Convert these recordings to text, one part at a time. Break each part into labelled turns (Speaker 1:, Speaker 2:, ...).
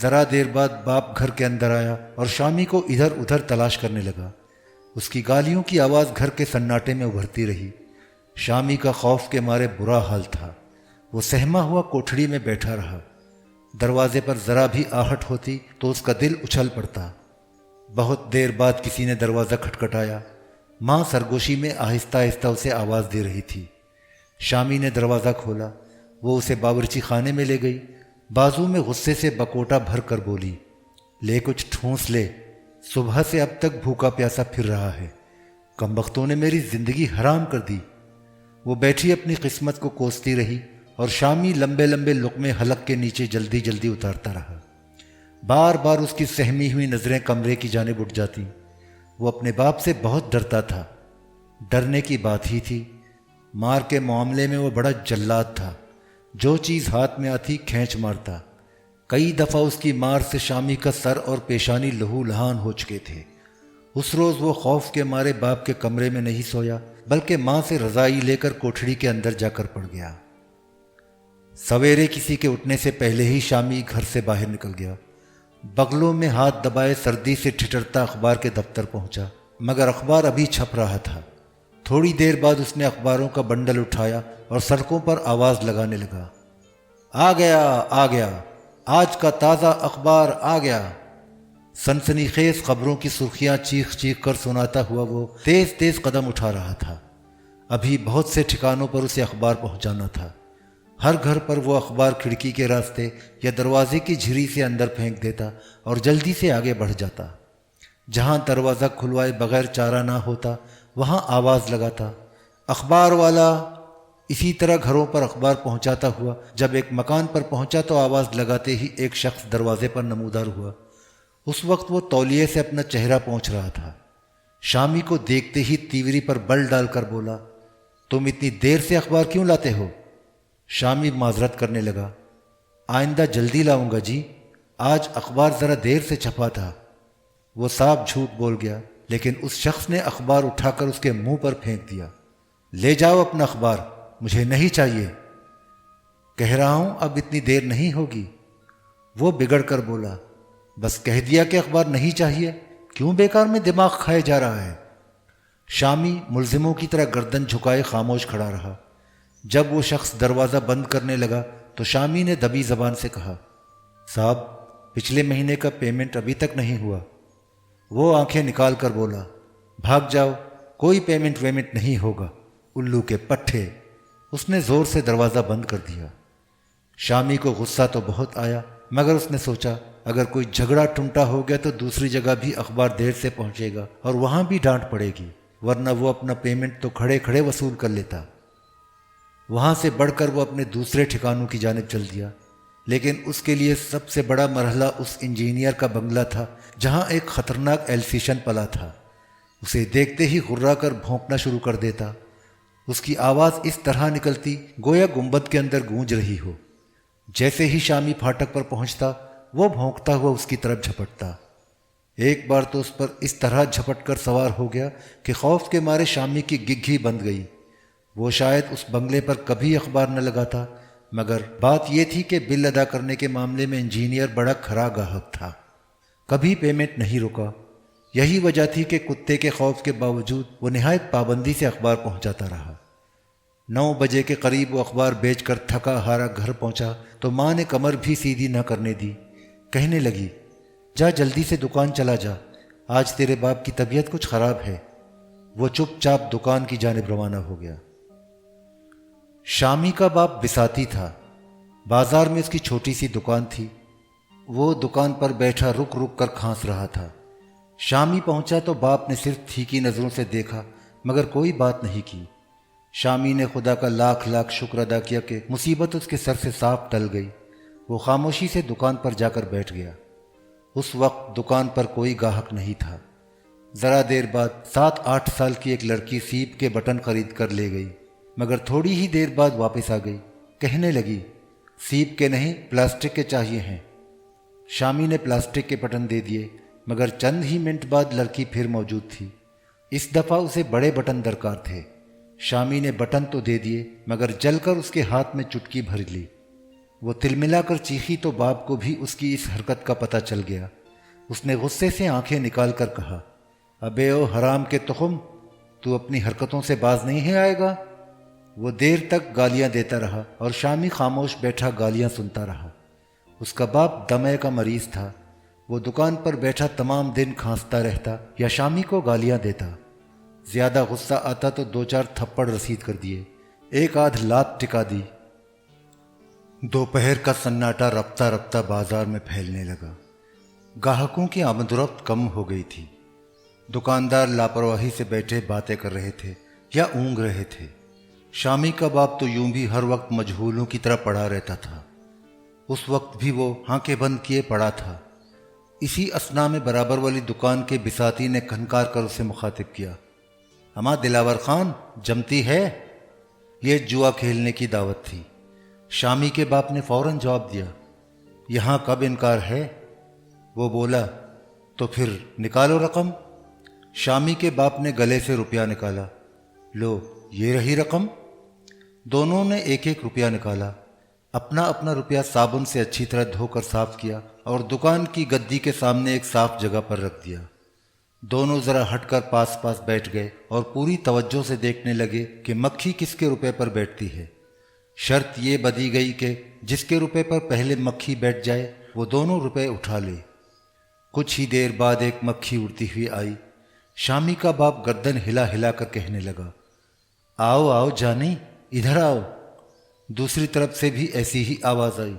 Speaker 1: ذرا دیر بعد باپ گھر کے اندر آیا اور شامی کو ادھر ادھر تلاش کرنے لگا۔ اس کی گالیوں کی آواز گھر کے سناٹے میں ابھرتی رہی۔ شامی کا خوف کے مارے برا حال تھا۔ وہ سہما ہوا کوٹھڑی میں بیٹھا رہا۔ دروازے پر ذرا بھی آہٹ ہوتی تو اس کا دل اچھل پڑتا۔ بہت دیر بعد کسی نے دروازہ کھٹکھٹایا۔ ماں سرگوشی میں آہستہ آہستہ اسے آواز دے رہی تھی۔ شامی نے دروازہ کھولا۔ وہ اسے باورچی خانے میں لے گئی۔ بازو میں غصے سے بکوٹا بھر کر بولی، لے کچھ ٹھونس لے، صبح سے اب تک بھوکا پیاسا پھر رہا ہے، کمبختوں نے میری زندگی حرام کر دی۔ وہ بیٹھی اپنی قسمت کو کوستی رہی اور شامی لمبے لمبے لقمے حلق کے نیچے جلدی جلدی اتارتا رہا۔ بار بار اس کی سہمی ہوئی نظریں کمرے کی جانب اٹھ جاتی۔ وہ اپنے باپ سے بہت ڈرتا تھا۔ ڈرنے کی بات ہی تھی، مار کے معاملے میں وہ بڑا جلاد تھا۔ جو چیز ہاتھ میں آتی کھینچ مارتا۔ کئی دفعہ اس کی مار سے شامی کا سر اور پیشانی لہو لہان ہو چکے تھے۔ اس روز وہ خوف کے مارے باپ کے کمرے میں نہیں سویا بلکہ ماں سے رضائی لے کر کوٹھڑی کے اندر جا کر پڑ گیا۔ سویرے کسی کے اٹھنے سے پہلے ہی شامی گھر سے باہر نکل گیا۔ بغلوں میں ہاتھ دبائے سردی سے ٹھٹرتا اخبار کے دفتر پہنچا، مگر اخبار ابھی چھپ رہا تھا۔ تھوڑی دیر بعد اس نے اخباروں کا بنڈل اٹھایا اور سڑکوں پر آواز لگانے لگا، آ گیا آ گیا، آج کا تازہ اخبار آ گیا۔ سنسنی خیز خبروں کی سرخیاں چیخ چیخ کر سناتا ہوا وہ تیز تیز قدم اٹھا رہا تھا۔ ابھی بہت سے ٹھکانوں پر اسے اخبار پہنچانا تھا۔ ہر گھر پر وہ اخبار کھڑکی کے راستے یا دروازے کی جھری سے اندر پھینک دیتا اور جلدی سے آگے بڑھ جاتا۔ جہاں دروازہ کھلوائے بغیر چارہ نہ ہوتا وہاں آواز لگاتا، اخبار والا۔ اسی طرح گھروں پر اخبار پہنچاتا ہوا جب ایک مکان پر پہنچا تو آواز لگاتے ہی ایک شخص دروازے پر نمودار ہوا۔ اس وقت وہ تولیے سے اپنا چہرہ پوچھ رہا تھا۔ شامی کو دیکھتے ہی تیوری پر بل ڈال کر بولا، تم اتنی دیر سے اخبار کیوں لاتے ہو؟ شامی معذرت کرنے لگا، آئندہ جلدی لاؤں گا جی، آج اخبار ذرا دیر سے چھپا تھا۔ وہ صاف جھوٹ بول گیا، لیکن اس شخص نے اخبار اٹھا کر اس کے منہ پر پھینک دیا۔ لے جاؤ اپنا اخبار، مجھے نہیں چاہیے۔ کہہ رہا ہوں اب اتنی دیر نہیں ہوگی۔ وہ بگڑ کر بولا، بس کہہ دیا کہ اخبار نہیں چاہیے، کیوں بیکار میں دماغ کھائے جا رہا ہے؟ شامی ملزموں کی طرح گردن جھکائے خاموش کھڑا رہا۔ جب وہ شخص دروازہ بند کرنے لگا تو شامی نے دبی زبان سے کہا، صاحب پچھلے مہینے کا پیمنٹ ابھی تک نہیں ہوا۔ وہ آنکھیں نکال کر بولا، بھاگ جاؤ، کوئی پیمنٹ ویمنٹ نہیں ہوگا، الو کے پٹھے۔ اس نے زور سے دروازہ بند کر دیا۔ شامی کو غصہ تو بہت آیا، مگر اس نے سوچا اگر کوئی جھگڑا ٹمٹا ہو گیا تو دوسری جگہ بھی اخبار دیر سے پہنچے گا اور وہاں بھی ڈانٹ پڑے گی، ورنہ وہ اپنا پیمنٹ تو کھڑے کھڑے وصول کر لیتا۔ وہاں سے بڑھ کر وہ اپنے دوسرے ٹھکانوں کی جانب چل دیا، لیکن اس کے لیے سب سے بڑا مرحلہ اس انجینئر کا بنگلہ تھا جہاں ایک خطرناک ایلفیشن پلا تھا۔ اسے دیکھتے ہی غرا کر بھونکنا شروع کر دیتا۔ اس کی آواز اس طرح نکلتی گویا گنبد کے اندر گونج رہی ہو۔ جیسے ہی شامی پھاٹک پر پہنچتا وہ بھونکتا ہوا اس کی طرف جھپٹتا۔ ایک بار تو اس پر اس طرح جھپٹ کر سوار ہو گیا کہ خوف کے مارے شامی کی گگھی بند گئی۔ وہ شاید اس بنگلے پر کبھی اخبار نہ لگاتا، مگر بات یہ تھی کہ بل ادا کرنے کے معاملے میں انجینئر بڑا کھرا گاہک تھا، کبھی پیمنٹ نہیں رکا۔ یہی وجہ تھی کہ کتے کے خوف کے باوجود وہ نہایت پابندی سے اخبار پہنچاتا رہا۔ 9 بجے کے قریب وہ اخبار بیچ کر تھکا ہارا گھر پہنچا تو ماں نے کمر بھی سیدھی نہ کرنے دی۔ کہنے لگی، جا جلدی سے دکان چلا جا، آج تیرے باپ کی طبیعت کچھ خراب ہے۔ وہ چپ چاپ دکان کی جانب روانہ ہو گیا۔ شامی کا باپ بساتی تھا۔ بازار میں اس کی چھوٹی سی دکان تھی۔ وہ دکان پر بیٹھا رک رک کر کھانس رہا تھا۔ شامی پہنچا تو باپ نے صرف پھیکی نظروں سے دیکھا مگر کوئی بات نہیں کی۔ شامی نے خدا کا لاکھ لاکھ شکر ادا کیا کہ مصیبت اس کے سر سے صاف ٹل گئی۔ وہ خاموشی سے دکان پر جا کر بیٹھ گیا۔ اس وقت دکان پر کوئی گاہک نہیں تھا۔ ذرا دیر بعد 7-8 سال کی ایک لڑکی سیپ کے بٹن خرید کر لے گئی، مگر تھوڑی ہی دیر بعد واپس آ گئی۔ کہنے لگی، سیپ کے نہیں پلاسٹک کے چاہیے ہیں۔ شامی نے پلاسٹک کے بٹن دے دیے، مگر چند ہی منٹ بعد لڑکی پھر موجود تھی۔ اس دفعہ اسے بڑے بٹن درکار تھے۔ شامی نے بٹن تو دے دیے مگر جل کر اس کے ہاتھ میں چٹکی بھر لی۔ وہ تلملا کر چیخی تو باپ کو بھی اس کی اس حرکت کا پتہ چل گیا۔ اس نے غصے سے آنکھیں نکال کر کہا، ابے او حرام کے تخم، تو اپنی حرکتوں سے باز نہیں ہے آئے گا؟ وہ دیر تک گالیاں دیتا رہا اور شامی خاموش بیٹھا گالیاں سنتا رہا۔ اس کا باپ دمے کا مریض تھا۔ وہ دکان پر بیٹھا تمام دن کھانستا رہتا یا شامی کو گالیاں دیتا۔ زیادہ غصہ آتا تو دو چار تھپڑ رسید کر دیے، ایک آدھ لات ٹکا دی۔ دوپہر کا سناٹا رفتہ رفتہ بازار میں پھیلنے لگا۔ گاہکوں کی آمد و رفت کم ہو گئی تھی۔ دکاندار لاپرواہی سے بیٹھے باتیں کر رہے تھے یا اونگ رہے تھے۔ شامی کا باپ تو یوں بھی ہر وقت مجہولوں کی طرح پڑا رہتا تھا۔ اس وقت بھی وہ آنکھیں بند کیے پڑا تھا۔ اسی اثنا میں برابر والی دکان کے بساتی نے کھنکار کر اسے مخاطب کیا، ہما دلاور خان جمتی ہے؟ یہ جوا کھیلنے کی دعوت تھی۔ شامی کے باپ نے فوراً جواب دیا، یہاں کب انکار ہے؟ وہ بولا، تو پھر نکالو رقم۔ شامی کے باپ نے گلے سے روپیہ نکالا، لو یہ رہی رقم۔ دونوں نے ایک ایک روپیہ نکالا، اپنا اپنا روپیہ صابن سے اچھی طرح دھو کر صاف کیا اور دکان کی گدی کے سامنے ایک صاف جگہ پر رکھ دیا۔ دونوں ذرا ہٹ کر پاس پاس بیٹھ گئے اور پوری توجہ سے دیکھنے لگے کہ مکھی کس کے روپے پر بیٹھتی ہے۔ شرط یہ بدی گئی کہ جس کے روپے پر پہلے مکھی بیٹھ جائے وہ دونوں روپے اٹھا لے۔ کچھ ہی دیر بعد ایک مکھی اڑتی ہوئی آئی۔ شامی کا باپ گردن ہلا ہلا کر کہنے لگا، آؤ آؤ جانی، ادھر آؤ۔ دوسری طرف سے بھی ایسی ہی آواز آئی،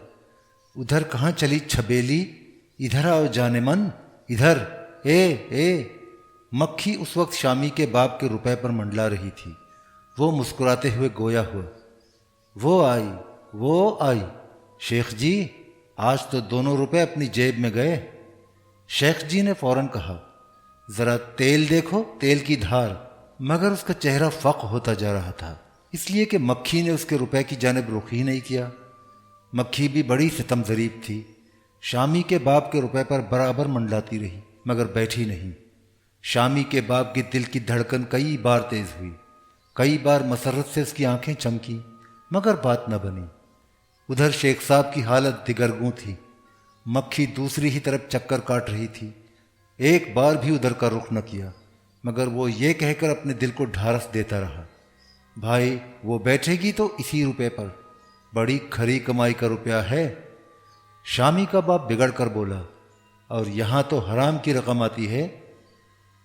Speaker 1: ادھر کہاں چلی چھبیلی، ادھر آؤ جانے من، ادھر، اے۔ مکھی اس وقت شامی کے باپ کے روپے پر منڈلا رہی تھی۔ وہ مسکراتے ہوئے گویا ہوا، وہ آئی، شیخ جی آج تو دونوں روپے اپنی جیب میں گئے۔ شیخ جی نے فوراً کہا، ذرا تیل دیکھو، تیل کی دھار، مگر اس کا چہرہ فق ہوتا جا رہا تھا، اس لیے کہ مکھی نے اس کے روپے کی جانب رخ ہی نہیں کیا۔ مکھی بھی بڑی ستم ظریف تھی، شامی کے باپ کے روپے پر برابر منڈلاتی رہی مگر بیٹھی نہیں۔ شامی کے باپ کی دل کی دھڑکن کئی بار تیز ہوئی، کئی بار مسرت سے اس کی آنکھیں چمکی، مگر بات نہ بنی۔ ادھر شیخ صاحب کی حالت دگرگوں تھی۔ مکھی دوسری ہی طرف چکر کاٹ رہی تھی، ایک بار بھی ادھر کا رخ نہ کیا، مگر وہ یہ کہہ کر اپنے دل کو ڈھارس دیتا رہا، بھائی وہ بیٹھے گی تو اسی روپے پر، بڑی کھری کمائی کا روپیہ ہے۔ شامی کا باپ بگڑ کر بولا، اور یہاں تو حرام کی رقم آتی ہے،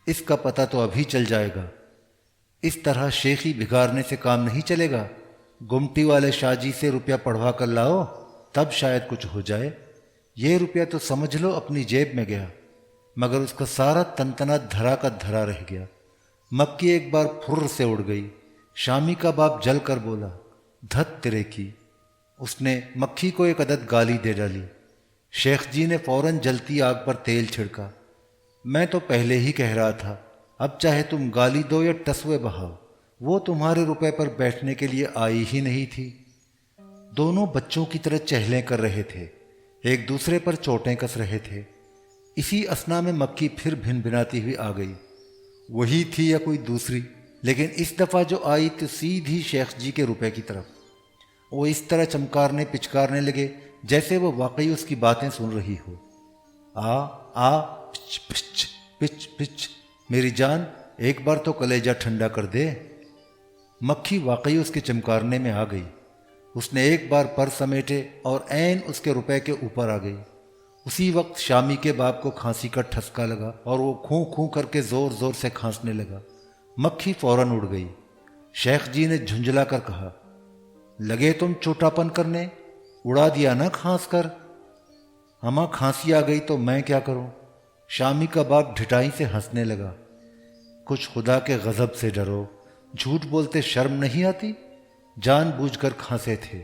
Speaker 1: اس کا پتہ تو ابھی چل جائے گا۔ اس طرح شیخی بگاڑنے سے کام نہیں چلے گا، گمٹی والے شاہ جی سے روپیہ پڑھوا کر لاؤ، تب شاید کچھ ہو جائے۔ یہ روپیہ تو سمجھ لو اپنی جیب میں گیا، مگر اس کا سارا تنتنا دھرا کا دھرا رہ گیا۔ مکھی ایک بار پھر سے اڑ گئی۔ شامی کا باپ جل کر بولا، دھت تیرے کی۔ اس نے مکھی کو ایک عدد گالی دے ڈالی۔ شیخ جی نے فوراً جلتی آگ پر تیل چھڑکا، میں تو پہلے ہی کہہ رہا تھا، اب چاہے تم گالی دو یا ٹسوے بہاؤ، وہ تمہارے روپے پر بیٹھنے کے لیے آئی ہی نہیں تھی۔ دونوں بچوں کی طرح چہلیں کر رہے تھے، ایک دوسرے پر چوٹیں کس رہے تھے۔ اسی اثنا میں مکھی پھر بھن بھناتی ہوئی آ گئی، وہی تھی یا کوئی دوسری، لیکن اس دفعہ جو آئی تو سیدھی شیخ جی کے روپے کی طرف۔ وہ اس طرح چمکارنے پچکارنے لگے جیسے وہ واقعی اس کی باتیں سن رہی ہو۔ آ پچ پچ پچ پچ، میری جان ایک بار تو کلیجہ ٹھنڈا کر دے۔ مکھی واقعی اس کے چمکارنے میں آ گئی۔ اس نے ایک بار پر سمیٹے اور عین اس کے روپے کے اوپر آ گئی۔ اسی وقت شامی کے باپ کو کھانسی کا ٹھسکا لگا اور وہ کھوں کھوں کر کے زور زور سے کھانسنے لگا۔ مکھی فوراً اڑ گئی۔ شیخ جی نے جھنجھلا کر کہا، لگے تم چوٹاپن کرنے، اڑا دیا نا کھانس کر۔ ہماں کھانسی آ گئی تو میں کیا کروں؟ شامی کا باپ ڈھٹائی سے ہنسنے لگا، کچھ خدا کے غضب سے ڈرو، جھوٹ بولتے شرم نہیں آتی؟ جان بوجھ کر کھانسے تھے۔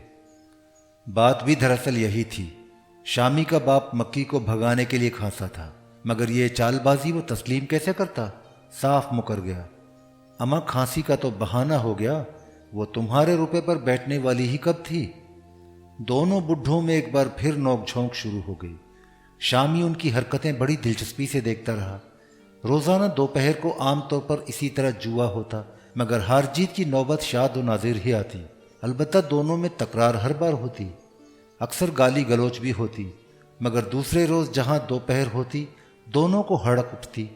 Speaker 1: بات بھی دراصل یہی تھی۔ شامی کا باپ مکھی کو بھگانے کے لیے کھانسا تھا، مگر یہ چال بازی وہ تسلیم کیسے کرتا؟ صاف مکر گیا۔ اما کھانسی کا تو بہانہ ہو گیا، وہ تمہارے روپے پر بیٹھنے والی ہی کب تھی؟ دونوں بڈھوں میں ایک بار پھر نوک جھونک شروع ہو گئی۔ شامی ان کی حرکتیں بڑی دلچسپی سے دیکھتا رہا۔ روزانہ دوپہر کو عام طور پر اسی طرح جوا ہوتا، مگر ہار جیت کی نوبت شاد و نادر ہی آتی، البتہ دونوں میں تکرار ہر بار ہوتی۔ اکثر گالی گلوچ بھی ہوتی، مگر دوسرے روز جہاں دوپہر ہوتی دونوں کو ہڑک اٹھتی،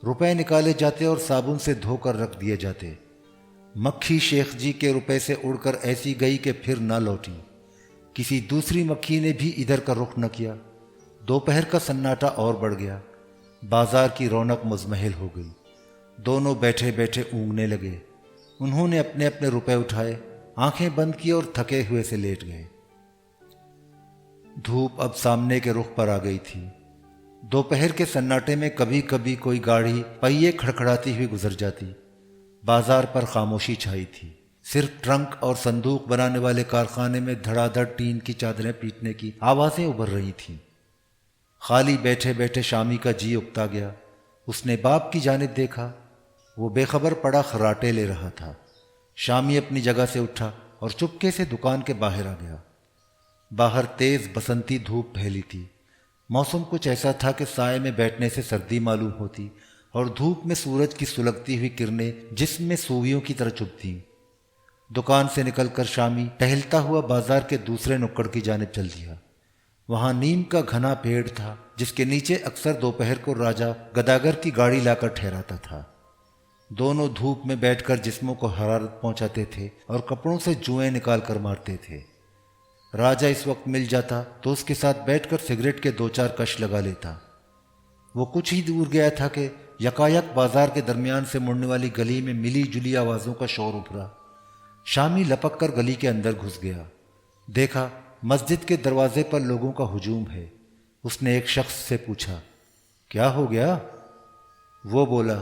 Speaker 1: روپے نکالے جاتے اور صابن سے دھو کر رکھ دیے جاتے۔ مکھی شیخ جی کے روپے سے اڑ کر ایسی گئی کہ پھر نہ لوٹی۔ کسی دوسری مکھی نے بھی ادھر کا رخ نہ کیا۔ دوپہر کا سناٹا اور بڑھ گیا، بازار کی رونق مزمحل ہو گئی۔ دونوں بیٹھے بیٹھے اونگنے لگے۔ انہوں نے اپنے اپنے روپے اٹھائے، آنکھیں بند کی اور تھکے ہوئے سے لیٹ گئے۔ دھوپ اب سامنے کے رخ پر آ گئی تھی۔ دوپہر کے سناٹے میں کبھی کبھی کوئی گاڑی پہیے کھڑکھڑاتی ہوئی گزر جاتی۔ بازار پر خاموشی چھائی تھی، صرف ٹرنک اور صندوق بنانے والے کارخانے میں دھڑا دھڑ ٹین کی چادریں پیٹنے کی آوازیں ابھر رہی تھیں۔ خالی بیٹھے بیٹھے شامی کا جی اکتا گیا۔ اس نے باپ کی جانب دیکھا، وہ بے خبر پڑا خراٹے لے رہا تھا۔ شامی اپنی جگہ سے اٹھا اور چپکے سے دکان کے باہر آ گیا۔ باہر تیز بسنتی دھوپ پھیلی تھی۔ موسم کچھ ایسا تھا کہ سائے میں بیٹھنے سے سردی معلوم ہوتی اور دھوپ میں سورج کی سلگتی ہوئی کرنیں جسم میں سوئیوں کی طرح چبھتیں۔ دکان سے نکل کر شامی ٹہلتا ہوا بازار کے دوسرے نکڑ کی جانب چل دیا۔ وہاں نیم کا گھنا پیڑ تھا جس کے نیچے اکثر دوپہر کو راجا گداگر کی گاڑی لا کر ٹھہراتا تھا۔ دونوں دھوپ میں بیٹھ کر جسموں کو حرارت پہنچاتے تھے اور کپڑوں سے جوئیں نکال کر مارتے تھے۔ راجا اس وقت مل جاتا تو اس کے ساتھ بیٹھ کر سگریٹ کے دو چار کش لگا لیتا۔ وہ کچھ ہی دور گیا تھا کہ یکایک بازار کے درمیان سے مڑنے والی گلی میں ملی جلی آوازوں کا شور ابھرا۔ شامی لپک کر گلی کے اندر گھس گیا۔ دیکھا مسجد کے دروازے پر لوگوں کا ہجوم ہے۔ اس نے ایک شخص سے پوچھا، کیا ہو گیا؟ وہ بولا،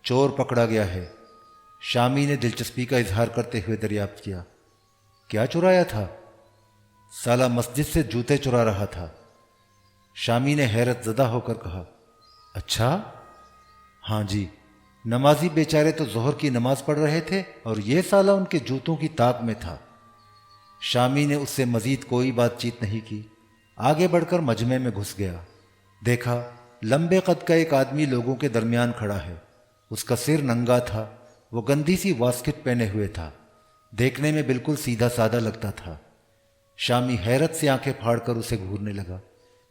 Speaker 1: چور پکڑا گیا ہے۔ شامی نے دلچسپی کا اظہار کرتے ہوئے دریافت کیا، کیا چرایا تھا؟ سالہ مسجد سے جوتے چرا رہا تھا۔ شامی نے حیرت زدہ ہو کر کہا، اچھا؟ ہاں جی، نمازی بیچارے تو ظہر کی نماز پڑھ رہے تھے اور یہ سالہ ان کے جوتوں کی طاق میں تھا۔ شامی نے اس سے مزید کوئی بات چیت نہیں کی، آگے بڑھ کر مجمع میں گھس گیا۔ دیکھا لمبے قد کا ایک آدمی لوگوں کے درمیان کھڑا ہے۔ اس کا سر ننگا تھا، وہ گندی سی واسکٹ پہنے ہوئے تھا، دیکھنے میں بالکل سیدھا سادہ لگتا تھا۔ شامی حیرت سے آنکھیں پھاڑ کر اسے گھورنے لگا،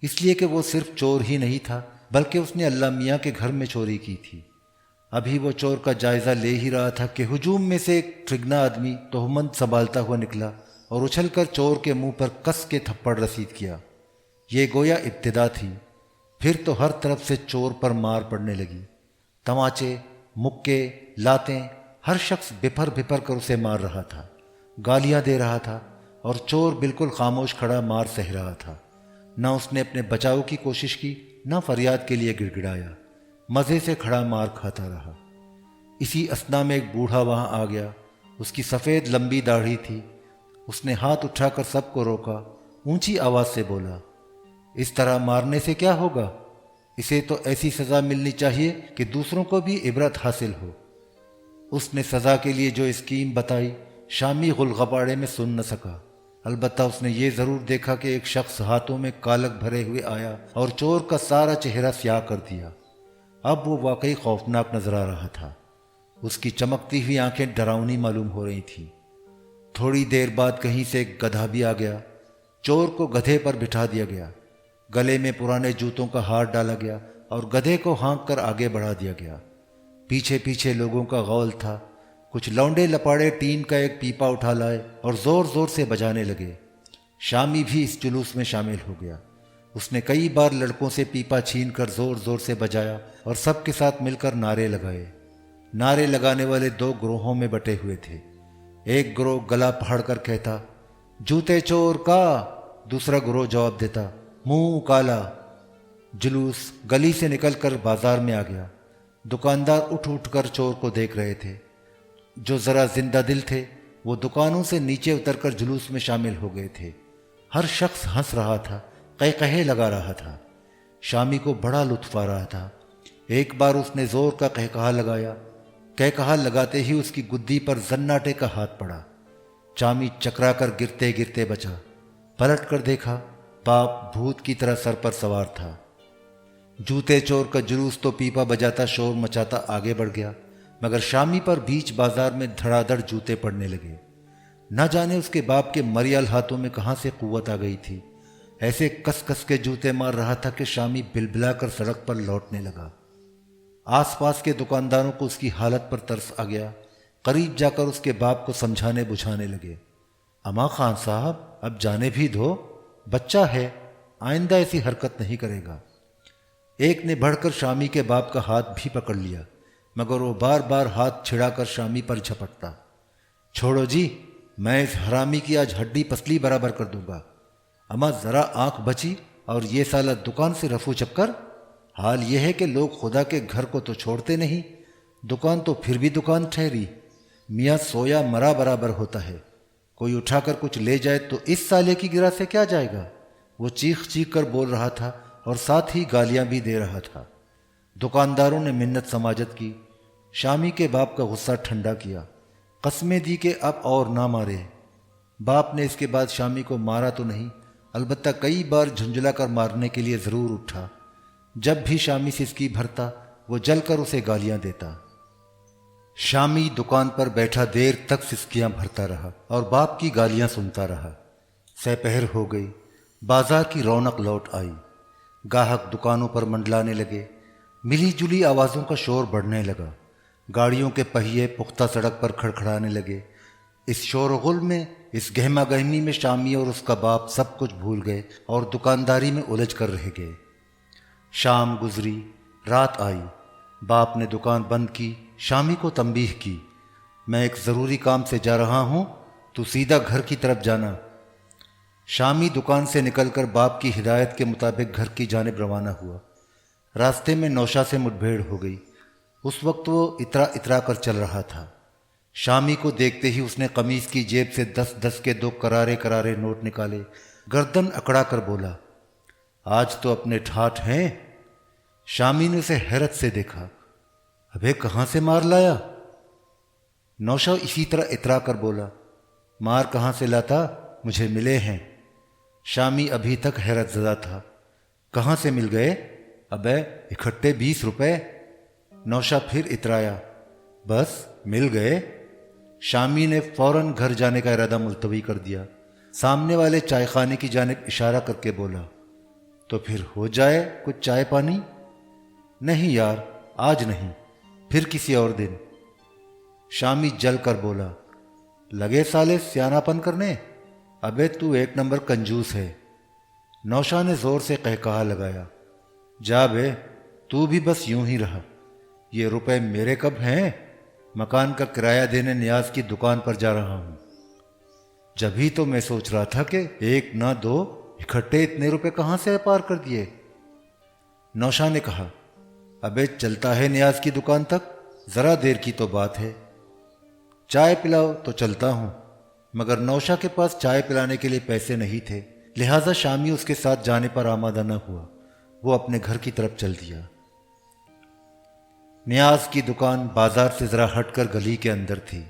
Speaker 1: اس لیے کہ وہ صرف چور ہی نہیں تھا بلکہ اس نے اللہ میاں کے گھر میں چوری کی تھی۔ ابھی وہ چور کا جائزہ لے ہی رہا تھا کہ ہجوم میں سے ایک ٹرگنا آدمی تہمت سنبھالتا ہوا نکلا اور اچھل کر چور کے منہ پر کس کے تھپڑ رسید کیا۔ یہ گویا ابتدا تھی، پھر تو ہر طرف سے چور پر مار پڑنے لگی۔ تماچے، مکے، لاتیں، ہر شخص بپھر بپھر کر اسے مار رہا تھا، گالیاں دے رہا تھا اور چور بالکل خاموش کھڑا مار سہ رہا تھا۔ نہ اس نے اپنے بچاؤ کی کوشش کی، نہ فریاد کے لیے گڑ گڑایا، مزے سے کھڑا مار کھاتا رہا۔ اسی اثنا میں ایک بوڑھا وہاں آ گیا، اس کی سفید لمبی داڑھی تھی۔ اس نے ہاتھ اٹھا کر سب کو روکا، اونچی آواز سے بولا، اس طرح مارنے سے کیا ہوگا؟ اسے تو ایسی سزا ملنی چاہیے کہ دوسروں کو بھی عبرت حاصل ہو۔ اس نے سزا کے لیے جو اسکیم بتائی شامی غلغباڑے میں سن نہ سکا، البتہ اس نے یہ ضرور دیکھا کہ ایک شخص ہاتھوں میں کالک بھرے ہوئے آیا اور چور کا سارا چہرہ سیاہ کر دیا۔ اب وہ واقعی خوفناک نظر آ رہا تھا۔ اس کی چمکتی ہوئی آنکھیں ڈراؤنی معلوم ہو رہی تھیں۔ تھوڑی دیر بعد کہیں سے ایک گدھا بھی آ گیا۔ چور کو گدھے پر بٹھا دیا گیا، گلے میں پرانے جوتوں کا ہار ڈالا گیا اور گدھے کو ہانک کر آگے بڑھا دیا گیا۔ پیچھے پیچھے لوگوں کا غول تھا۔ کچھ لونڈے لپاڑے ٹین کا ایک پیپا اٹھا لائے اور زور زور سے بجانے لگے۔ شامی بھی اس جلوس میں شامل ہو گیا۔ اس نے کئی بار لڑکوں سے پیپا چھین کر زور زور سے بجایا اور سب کے ساتھ مل کر نعرے لگائے۔ نعرے لگانے والے دو گروہوں میں بٹے ہوئے تھے۔ ایک گروہ گلا پھاڑ کر کہتا، جوتے چور کا، دوسرا گروہ جواب دیتا، منہ کالا۔ جلوس گلی سے نکل کر بازار میں آ گیا۔ دکاندار اٹھ اٹھ کر چور کو دیکھ رہے تھے۔ جو ذرا زندہ دل تھے وہ دکانوں سے نیچے اتر کر جلوس میں شامل ہو گئے تھے۔ ہر شخص ہنس رہا تھا، قہقہے لگا رہا تھا۔ شامی کو بڑا لطف آ رہا تھا۔ ایک بار اس نے زور کا قہقہا لگایا، قہقہا لگاتے ہی اس کی گدی پر زناٹے کا ہاتھ پڑا۔ شامی چکرا کر گرتے گرتے بچا۔ پلٹ کر دیکھا، باپ بھوت کی طرح سر پر سوار تھا۔ جوتے چور کا جلوس تو پیپا بجاتا شور مچاتا آگے بڑھ گیا، مگر شامی پر بیچ بازار میں دھڑا دھڑ جوتے پڑنے لگے۔ نہ جانے اس کے باپ کے مریال ہاتھوں میں کہاں سے قوت آ گئی تھی، ایسے کس کس کے جوتے مار رہا تھا کہ شامی بلبلا کر سڑک پر لوٹنے لگا۔ آس پاس کے دکانداروں کو اس کی حالت پر ترس آ گیا، قریب جا کر اس کے باپ کو سمجھانے بجھانے لگے۔ اما خان صاحب، اب جانے بھی دو، بچہ ہے، آئندہ ایسی حرکت نہیں کرے گا۔ ایک نے بڑھ کر شامی کے باپ کا ہاتھ بھی پکڑ لیا، مگر وہ بار بار ہاتھ چھڑا کر شامی پر جھپٹتا۔ چھوڑو جی، میں اس حرامی کی آج ہڈی پسلی برابر کر دوں گا۔ اما ذرا آنکھ بچی اور یہ سالہ دکان سے رفو چکر۔ حال یہ ہے کہ لوگ خدا کے گھر کو تو چھوڑتے نہیں، دکان تو پھر بھی دکان ٹھہری۔ میاں سویا مرا برابر ہوتا ہے، کوئی اٹھا کر کچھ لے جائے تو اس سالے کی گرہ سے کیا جائے گا؟ وہ چیخ چیخ کر بول رہا تھا اور ساتھ ہی گالیاں بھی دے رہا تھا۔ دکانداروں نے منت سماجت کی، شامی کے باپ کا غصہ ٹھنڈا کیا، قسمیں دی کہ اب اور نہ مارے۔ باپ نے اس کے بعد شامی کو مارا تو نہیں، البتہ کئی بار جھنجھلا کر مارنے کے لیے ضرور اٹھا۔ جب بھی شامی سسکی بھرتا وہ جل کر اسے گالیاں دیتا۔ شامی دکان پر بیٹھا دیر تک سسکیاں بھرتا رہا اور باپ کی گالیاں سنتا رہا۔ سپہر ہو گئی، بازار کی رونق لوٹ آئی، گاہک دکانوں پر منڈلانے لگے، ملی جلی آوازوں کا شور بڑھنے لگا، گاڑیوں کے پہیے پختہ سڑک پر کھڑکھڑانے لگے۔ اس شور و غل میں، اس گہما گہمی میں شامی اور اس کا باپ سب کچھ بھول گئے اور دکانداری میں الجھ کر رہ گئے۔ شام گزری، رات آئی، باپ نے دکان بند کی، شامی کو تنبیہ کی، میں ایک ضروری کام سے جا رہا ہوں، تو سیدھا گھر کی طرف جانا۔ شامی دکان سے نکل کر باپ کی ہدایت کے مطابق گھر کی جانب روانہ ہوا۔ راستے میں نوشا سے مٹبھیڑ ہو گئی۔ اس وقت وہ اترا اترا کر چل رہا تھا۔ شامی کو دیکھتے ہی اس نے قمیص کی جیب سے 10 کے 2 کرارے کرارے نوٹ نکالے، گردن اکڑا کر بولا، آج تو اپنے ٹھاٹھ ہیں۔ شامی نے اسے حیرت سے دیکھا، ابے کہاں سے مار لایا؟ نوشا اسی طرح اترا کر بولا، مار کہاں سے لاتا، مجھے ملے ہیں۔ شامی ابھی تک حیرت زدہ تھا، کہاں سے مل گئے؟ ابے اکٹھے 20 روپے۔ نوشا پھر اترایا، بس مل گئے۔ شامی نے فوراً گھر جانے کا ارادہ ملتوی کر دیا۔ سامنے والے چائے خانے کی جانب اشارہ کر کے بولا، تو پھر ہو جائے کچھ چائے پانی؟ نہیں یار، آج نہیں، پھر کسی اور دن۔ شامی جل کر بولا، لگے سالے سیانہ پن کرنے، ابے تو ایک نمبر کنجوس ہے۔ نوشا نے زور سے قہقہا لگایا، جا بے، تو بھی بس یوں ہی رہا، یہ روپے میرے کب ہیں؟ مکان کا کرایہ دینے نیاز کی دکان پر جا رہا ہوں۔ جبھی تو میں سوچ رہا تھا کہ ایک نہ دو، اکٹھے اتنے روپے کہاں سے پار کر دیے۔ نوشا نے کہا، ابے چلتا ہے نیاز کی دکان تک، ذرا دیر کی تو بات ہے، چائے پلاؤ تو چلتا ہوں۔ مگر نوشا کے پاس چائے پلانے کے لیے پیسے نہیں تھے، لہٰذا شامی اس کے ساتھ جانے پر آمادہ نہ ہوا۔ وہ اپنے گھر کی طرف چل دیا۔ نیاز کی دکان بازار سے ذرا ہٹ کر گلی کے اندر تھی۔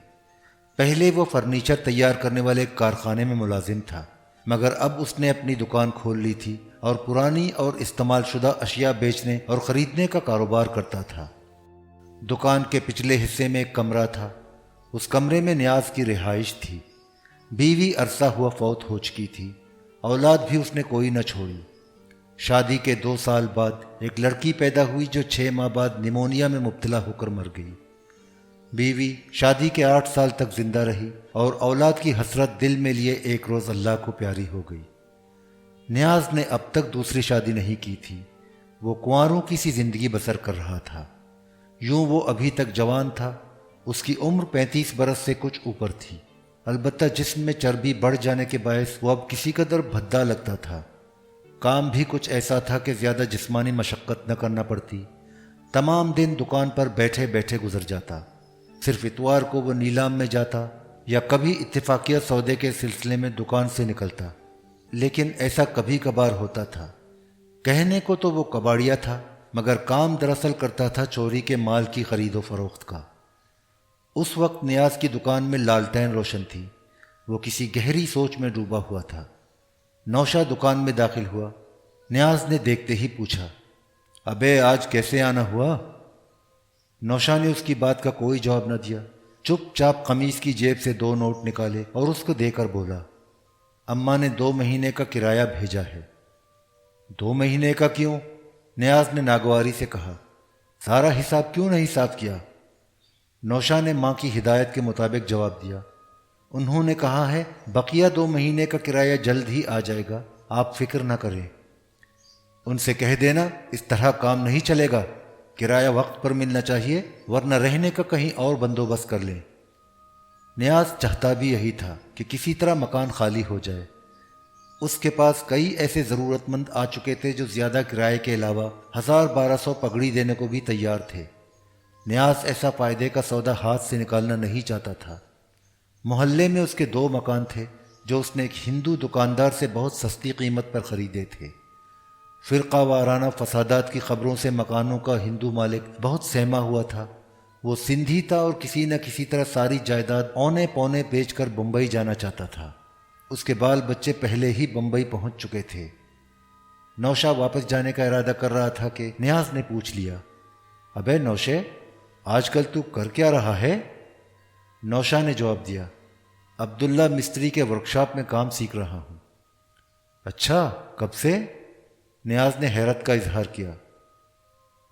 Speaker 1: پہلے وہ فرنیچر تیار کرنے والے ایک کارخانے میں ملازم تھا، مگر اب اس نے اپنی دکان کھول لی تھی اور پرانی اور استعمال شدہ اشیاء بیچنے اور خریدنے کا کاروبار کرتا تھا۔ دکان کے پچھلے حصے میں ایک کمرہ تھا، اس کمرے میں نیاز کی رہائش تھی۔ بیوی عرصہ ہوا فوت ہو چکی تھی، اولاد بھی اس نے کوئی نہ چھوڑی۔ شادی کے 2 سال بعد ایک لڑکی پیدا ہوئی جو 6 ماہ بعد نمونیا میں مبتلا ہو کر مر گئی۔ بیوی شادی کے 8 سال تک زندہ رہی اور اولاد کی حسرت دل میں لیے ایک روز اللہ کو پیاری ہو گئی۔ نیاز نے اب تک دوسری شادی نہیں کی تھی، وہ کنواروں کی سی زندگی بسر کر رہا تھا۔ یوں وہ ابھی تک جوان تھا، اس کی عمر 35 برس سے کچھ اوپر تھی، البتہ جسم میں چربی بڑھ جانے کے باعث وہ اب کسی قدر بھدا لگتا تھا۔ کام بھی کچھ ایسا تھا کہ زیادہ جسمانی مشقت نہ کرنا پڑتی، تمام دن دکان پر بیٹھے بیٹھے گزر جاتا۔ صرف اتوار کو وہ نیلام میں جاتا یا کبھی اتفاقیہ سودے کے سلسلے میں دکان سے نکلتا، لیکن ایسا کبھی کبھار ہوتا تھا۔ کہنے کو تو وہ کباڑیا تھا، مگر کام دراصل کرتا تھا چوری کے مال کی خرید و فروخت کا۔ اس وقت نیاز کی دکان میں لالٹین روشن تھی، وہ کسی گہری سوچ میں ڈوبا ہوا تھا۔ نوشا دکان میں داخل ہوا۔ نیاز نے دیکھتے ہی پوچھا، ابے آج کیسے آنا ہوا؟ نوشا نے اس کی بات کا کوئی جواب نہ دیا، چپ چاپ قمیص کی جیب سے 2 نوٹ نکالے اور اس کو دے کر بولا، اماں نے 2 مہینے کا کرایہ بھیجا ہے۔ 2 مہینے کا کیوں؟ نیاز نے ناگواری سے کہا، سارا حساب کیوں نہیں صاف کیا؟ نوشا نے ماں کی ہدایت کے مطابق جواب دیا، انہوں نے کہا ہے بقیہ 2 مہینے کا کرایہ جلد ہی آ جائے گا، آپ فکر نہ کریں۔ ان سے کہہ دینا اس طرح کام نہیں چلے گا، کرایہ وقت پر ملنا چاہیے ورنہ رہنے کا کہیں اور بندوبست کر لیں۔ نیاز چاہتا بھی یہی تھا کہ کسی طرح مکان خالی ہو جائے۔ اس کے پاس کئی ایسے ضرورت مند آ چکے تھے جو زیادہ کرائے کے علاوہ 1200 پگڑی دینے کو بھی تیار تھے۔ نیاز ایسا فائدے کا سودا ہاتھ سے نکالنا نہیں چاہتا تھا۔ محلے میں اس کے 2 مکان تھے جو اس نے ایک ہندو دکاندار سے بہت سستی قیمت پر خریدے تھے۔ فرقہ وارانہ فسادات کی خبروں سے مکانوں کا ہندو مالک بہت سہما ہوا تھا۔ وہ سندھی تھا اور کسی نہ کسی طرح ساری جائیداد اونے پونے بیچ کر بمبئی جانا چاہتا تھا۔ اس کے بال بچے پہلے ہی بمبئی پہنچ چکے تھے۔ نوشا واپس جانے کا ارادہ کر رہا تھا کہ نیاز نے پوچھ لیا، ابے نوشے، آج کل تو کر کیا رہا ہے؟ نوشا نے جواب دیا، عبداللہ مستری کے ورکشاپ میں کام سیکھ رہا ہوں۔ اچھا، کب سے؟ نیاز نے حیرت کا اظہار کیا۔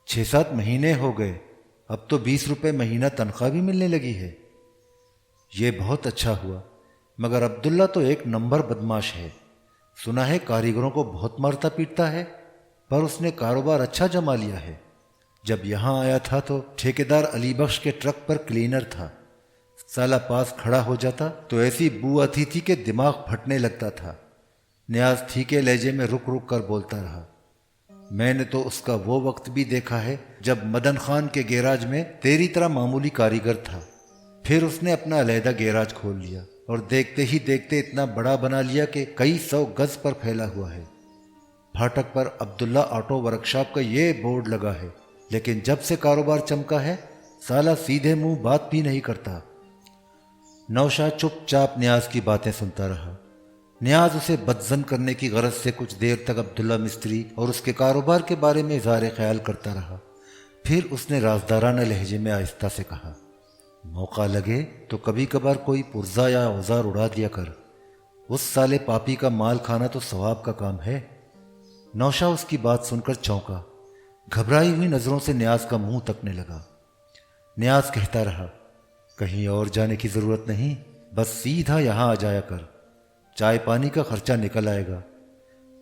Speaker 1: 6-7 مہینے ہو گئے، اب تو 20 روپے مہینہ تنخواہ بھی ملنے لگی ہے۔ یہ بہت اچھا ہوا، مگر عبداللہ تو ایک نمبر بدماش ہے۔ سنا ہے کاریگروں کو بہت مارتا پیٹتا ہے، پر اس نے کاروبار اچھا جما لیا ہے۔ جب یہاں آیا تھا تو ٹھیکیدار علی بخش کے ٹرک پر کلینر تھا۔ سالہ پاس کھڑا ہو جاتا تو ایسی بو آتی تھی کہ دماغ پھٹنے لگتا تھا۔ نیاز ٹھیکے لہجے میں رک رک کر بولتا رہا، میں نے تو اس کا وہ وقت بھی دیکھا ہے جب مدن خان کے گیراج میں تیری طرح معمولی کاریگر تھا، پھر اس نے اپنا علیحدہ گیراج کھول لیا اور دیکھتے ہی دیکھتے اتنا بڑا بنا لیا کہ کئی 100 گز پر پھیلا ہوا ہے۔ پھاٹک پر عبداللہ آٹو ورکشاپ کا یہ بورڈ لگا ہے، لیکن جب سے کاروبار چمکا ہے سالہ سیدھے منہ بات بھی نہیں کرتا۔ نوشا چپ چاپ نیاز کی باتیں سنتا رہا۔ نیاز اسے بدظن کرنے کی غرض سے کچھ دیر تک عبداللہ مستری اور اس کے کاروبار کے بارے میں اظہار خیال کرتا رہا۔ پھر اس نے رازدارانہ لہجے میں آہستہ سے کہا، موقع لگے تو کبھی کبھار کوئی پرزہ یا اوزار اڑا دیا کر، اس سالے پاپی کا مال کھانا تو ثواب کا کام ہے۔ نوشا اس کی بات سن کر چونکا، گھبرائی ہوئی نظروں سے نیاز کا منہ تکنے لگا۔ نیاز کہتا رہا، کہیں اور جانے کی ضرورت نہیں، بس سیدھا یہاں آ جایا کر، چائے پانی کا خرچہ نکل آئے گا۔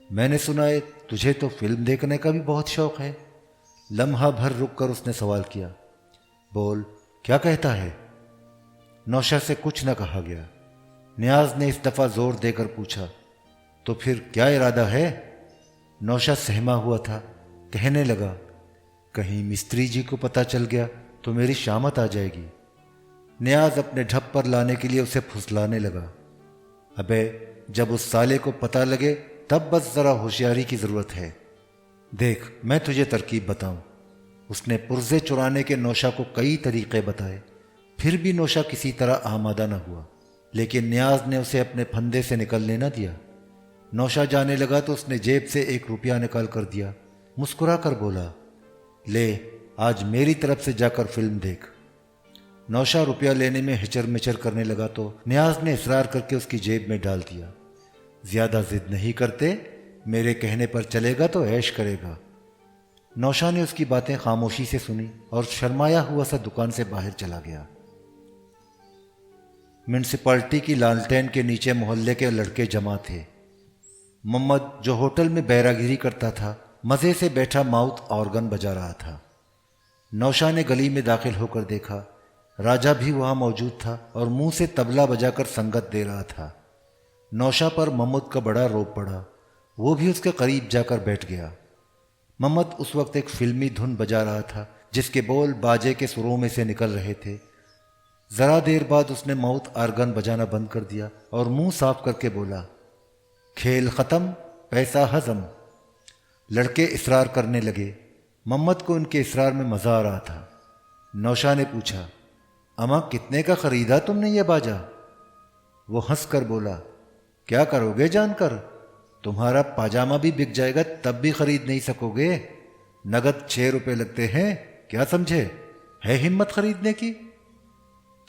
Speaker 1: میں نے سنا ہے تجھے تو فلم دیکھنے کا بھی بہت شوق ہے۔ لمحہ بھر رک کر اس نے سوال کیا، بول کیا کہتا ہے؟ نوشا سے کچھ نہ کہا گیا۔ نیاز نے اس دفعہ زور دے کر پوچھا، تو پھر کیا ارادہ ہے؟ نوشا سہما ہوا تھا، کہنے لگا، کہیں مستری جی کو پتہ چل گیا تو میری شامت آ جائے گی۔ نیاز اپنے ڈھپ پر لانے کے لیے اسے پھسلانے لگا، ابے جب اس سالے کو پتہ لگے تب بس ذرا ہوشیاری کی ضرورت ہے۔ دیکھ میں تجھے ترکیب بتاؤں۔ اس نے پرزے چرانے کے نوشا کو کئی طریقے بتائے، پھر بھی نوشا کسی طرح آمادہ نہ ہوا، لیکن نیاز نے اسے اپنے پھندے سے نکلنے نہ دیا۔ نوشا جانے لگا تو اس نے جیب سے 1 روپیہ نکال کر دیا، مسکرا کر بولا، لے آج میری طرف سے جا کر فلم دیکھ۔ نوشا روپیہ لینے میں ہچر مچر کرنے لگا تو نیاز نے اصرار کر کے اس کی جیب میں ڈال دیا، زیادہ ضد نہیں کرتے، میرے کہنے پر چلے گا تو عیش کرے گا۔ نوشا نے اس کی باتیں خاموشی سے سنی اور شرمایا ہوا سا دکان سے باہر چلا گیا۔ میونسپلٹی کی لالٹین کے نیچے محلے کے لڑکے جمع تھے۔ محمد جو ہوٹل میں بیراگیری کرتا تھا مزے سے بیٹھا ماؤتھ آرگن بجا رہا تھا۔ نوشا نے گلی میں داخل ہو کر دیکھا، راجہ بھی وہاں موجود تھا اور منہ سے طبلہ بجا کر سنگت دے رہا تھا۔ نوشا پر محمد کا بڑا روب پڑا، وہ بھی اس کے قریب جا کر بیٹھ گیا۔ محمد اس وقت ایک فلمی دھن بجا رہا تھا جس کے بول باجے کے سروں میں سے نکل رہے تھے۔ ذرا دیر بعد اس نے ماؤتھ آرگن بجانا بند کر دیا اور منہ صاف کر کے بولا، کھیل ختم، پیسہ ہضم۔ لڑکے اصرار کرنے لگے۔ محمد کو ان کے اصرار میں مزہ آ رہا تھا۔ نوشا نے پوچھا، اماں کتنے کا خریدا تم نے یہ باجا؟ وہ ہنس کر بولا، کیا کرو گے جان کر؟ تمہارا پاجامہ بھی بک جائے گا تب بھی خرید نہیں سکو گے۔ نگد 6 روپے لگتے ہیں، کیا سمجھے؟ ہے ہمت خریدنے کی؟